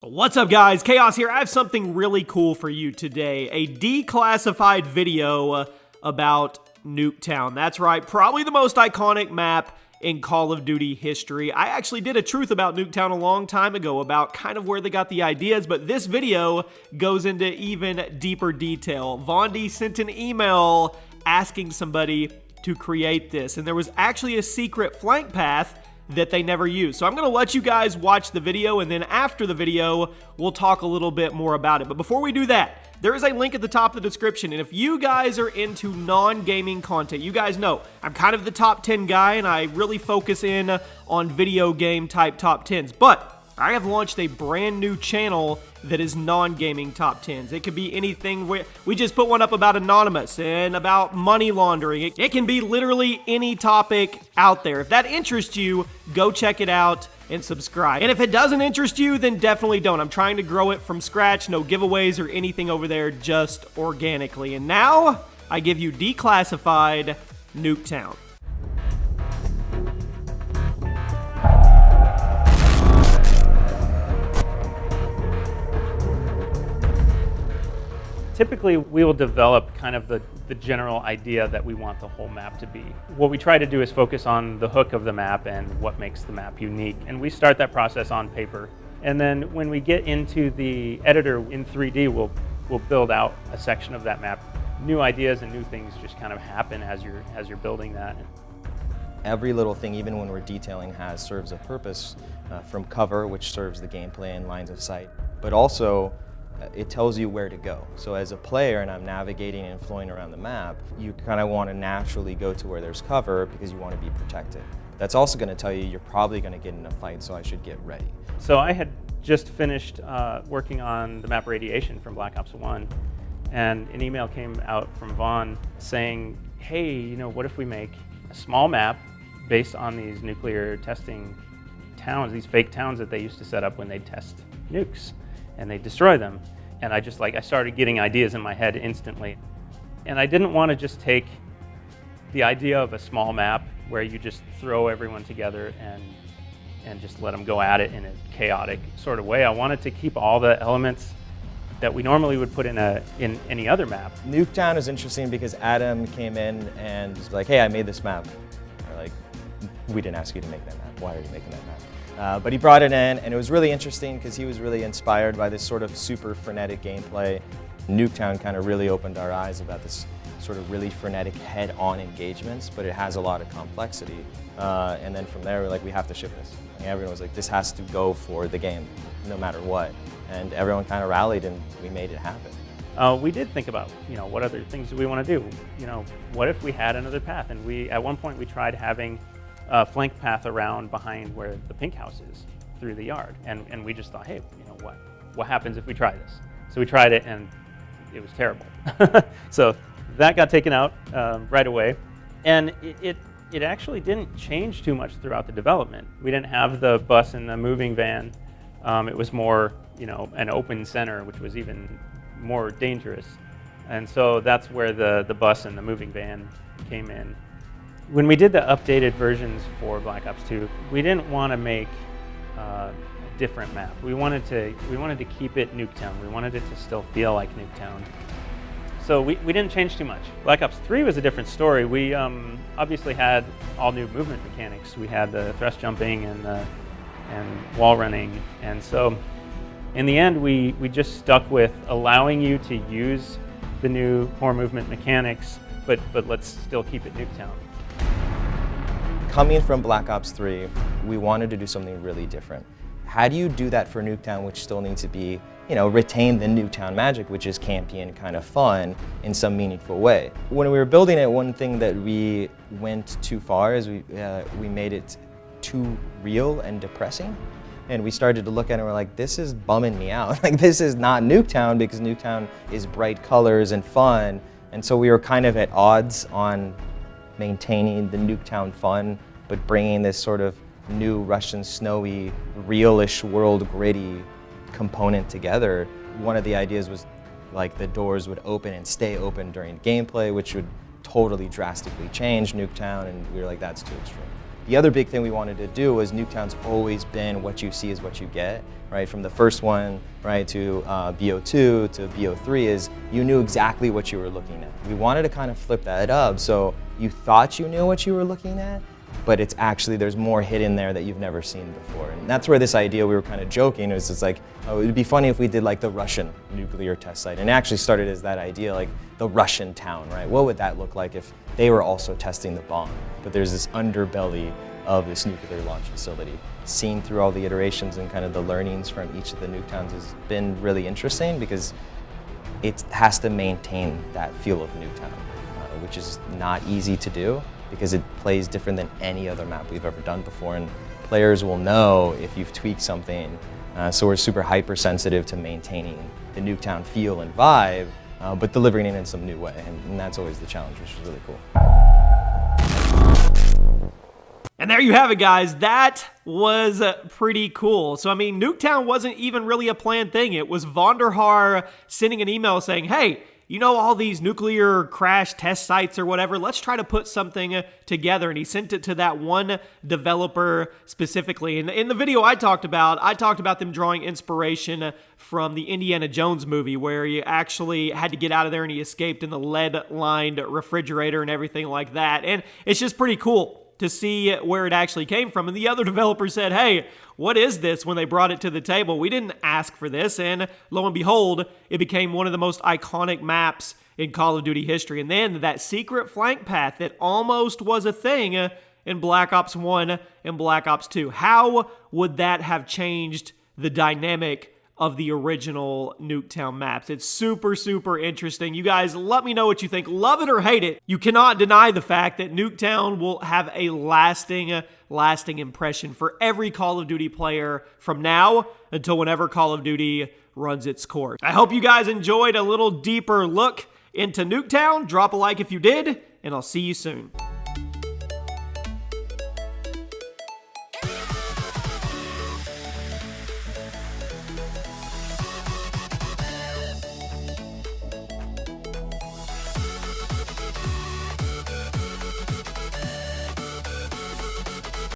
What's up guys, Chaos here. I have something really cool for you today. A declassified video about NUKETOWN. That's right, probably the most iconic map in Call of Duty history. I actually did a truth about NUKETOWN a long time ago about kind of where they got the ideas, but this video goes into even deeper detail. Vondi sent an email asking somebody to create this, and there was actually a secret flank path that they never used. So I'm gonna let you guys watch the video, and then after the video, we'll talk a little bit more about it. But before we do that, there is a link at the top of the description, and if you guys are into non-gaming content, you guys know I'm kind of the top 10 guy, and I really focus in on video game type top 10s, but I have launched a brand new channel that is non-gaming top 10s. It could be anything. We just put one up about Anonymous and about money laundering. It can be literally any topic out there. If that interests you, go check it out and subscribe. And if it doesn't interest you, then definitely don't. I'm trying to grow it from scratch. No giveaways or anything over there, just organically. And now, I give you declassified NUKETOWN. Typically, we will develop kind of the general idea that we want the whole map to be. What we try to do is focus on the hook of the map and what makes the map unique. And we start that process on paper. And then when we get into the editor in 3D, we'll build out a section of that map. New ideas and new things just kind of happen as you're building that. Every little thing, even when we're detailing, serves a purpose, from cover, which serves the gameplay and lines of sight, but also it tells you where to go. So as a player, and I'm navigating and flowing around the map, you kind of want to naturally go to where there's cover because you want to be protected. That's also going to tell you you're probably going to get in a fight, so I should get ready. So I had just finished working on the map Radiation from Black Ops 1, and an email came out from Vaughn saying, hey, you know, what if we make a small map based on these nuclear testing towns, these fake towns that they used to set up when they test nukes and they destroy them. And I started getting ideas in my head instantly. And I didn't want to just take the idea of a small map where you just throw everyone together and just let them go at it in a chaotic sort of way. I wanted to keep all the elements that we normally would put in any other map. NUKETOWN is interesting because Adam came in and was like, hey, I made this map. We're like, we didn't ask you to make that map. Why are you making that map? But he brought it in, and it was really interesting because he was really inspired by this sort of super frenetic gameplay. NUKETOWN kind of really opened our eyes about this sort of really frenetic head-on engagements, but it has a lot of complexity. And then from there, we're like, we have to ship this. And everyone was like, this has to go for the game, no matter what. And everyone kind of rallied, and we made it happen. We did think about, you know, what other things do we want to do? You know, what if we had another path? And at one point, we tried having a flank path around behind where the pink house is through the yard. And we just thought, hey, you know, what happens if we try this? So we tried it, and it was terrible. So that got taken out right away. And it actually didn't change too much throughout the development. We didn't have the bus and the moving van. It was more, you know, an open center, which was even more dangerous. And so that's where the bus and the moving van came in. When we did the updated versions for Black Ops 2, we didn't want to make a different map. We wanted to keep it NUKETOWN. We wanted it to still feel like NUKETOWN. So we didn't change too much. Black Ops 3 was a different story. We obviously had all new movement mechanics. We had the thrust jumping and wall running. And so in the end, we just stuck with allowing you to use the new core movement mechanics, but let's still keep it NUKETOWN. Coming from Black Ops 3, we wanted to do something really different. How do you do that for NUKETOWN, which still needs to be, you know, retain the NUKETOWN magic, which is campy and kind of fun in some meaningful way? When we were building it, one thing that we went too far is we made it too real and depressing. And we started to look at it and we're like, this is bumming me out. Like, this is not NUKETOWN, because NUKETOWN is bright colors and fun. And so we were kind of at odds on maintaining the NUKETOWN fun, but bringing this sort of new Russian snowy, realish world gritty component together. One of the ideas was like the doors would open and stay open during gameplay, which would totally drastically change NUKETOWN, and we were like, that's too extreme. The other big thing we wanted to do was Nuketown's always been what you see is what you get, right? From the first one, right, to BO2 to BO3 is you knew exactly what you were looking at. We wanted to kind of flip that up so you thought you knew what you were looking at, but it's actually, there's more hidden there that you've never seen before. And that's where this idea, we were kind of joking, it was just like, oh, it would be funny if we did like the Russian nuclear test site. And it actually started as that idea, like the Russian town, right? What would that look like if they were also testing the bomb? But there's this underbelly of this nuclear launch facility. Seeing through all the iterations and kind of the learnings from each of the Nuketowns has been really interesting because it has to maintain that feel of Nuketown, which is not easy to do because it plays different than any other map we've ever done before, and players will know if you've tweaked something. So we're super hypersensitive to maintaining the Nuketown feel and vibe, but delivering it in some new way, and that's always the challenge, which is really cool. And there you have it, guys. That was pretty cool. So, I mean, Nuketown wasn't even really a planned thing. It was Vonderhaar sending an email saying, hey, you know all these nuclear crash test sites or whatever, let's try to put something together. And he sent it to that one developer specifically. And in the video I talked about them drawing inspiration from the Indiana Jones movie where he actually had to get out of there and he escaped in the lead-lined refrigerator and everything like that. And it's just pretty cool to see where it actually came from. And the other developer said, hey, what is this, when they brought it to the table? We didn't ask for this. And lo and behold, it became one of the most iconic maps in Call of Duty history. And then that secret flank path that almost was a thing in Black Ops 1 and Black Ops 2. How would that have changed the dynamic of the original Nuketown maps? It's super, super interesting. You guys, let me know what you think. Love it or hate it. You cannot deny the fact that Nuketown will have a lasting impression for every Call of Duty player from now until whenever Call of Duty runs its course. I hope you guys enjoyed a little deeper look into Nuketown. Drop a like if you did, and I'll see you soon.